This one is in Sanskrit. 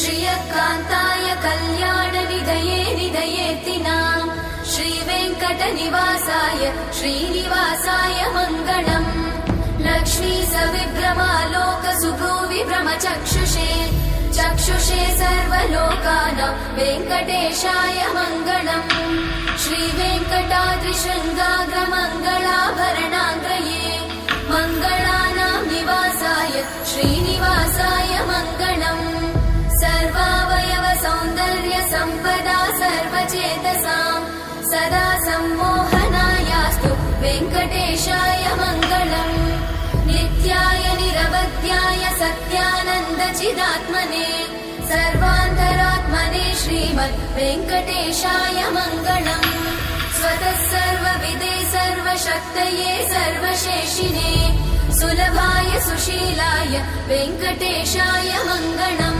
श्रियकान्ताय कल्याणनिधये निधयेत्तिनाम् श्रीवेङ्कटनिवासाय श्रीनिवासाय मङ्गलम् लक्ष्मी सविभ्रमालोकसुभ्रूविभ्रमचक्षुषे चक्षुषे सर्वलोकानां वेङ्कटेशाय मङ्गलम् श्रीवेङ्कटाद्रिशृङ्गाग्रमङ्गलाभरणाङ्ग्रये मङ्गलानां निवासाय श्रीनिवासाय मङ्गलम् सर्वावयव सौन्दर्य सम्पदा सर्वचेतसां सदा सम्मोहनायास्तु वेङ्कटेशाय मङ्गलम् नित्याय निरवध्याय सत्यानन्दचिदात्मने सर्वान्तरात्मने श्रीमद् वेङ्कटेशाय मङ्गलम् स्वतः सर्वविदे सर्वशक्तये सर्वशेषिने सुलभाय सुशीलाय वेङ्कटेशाय मङ्गलम्।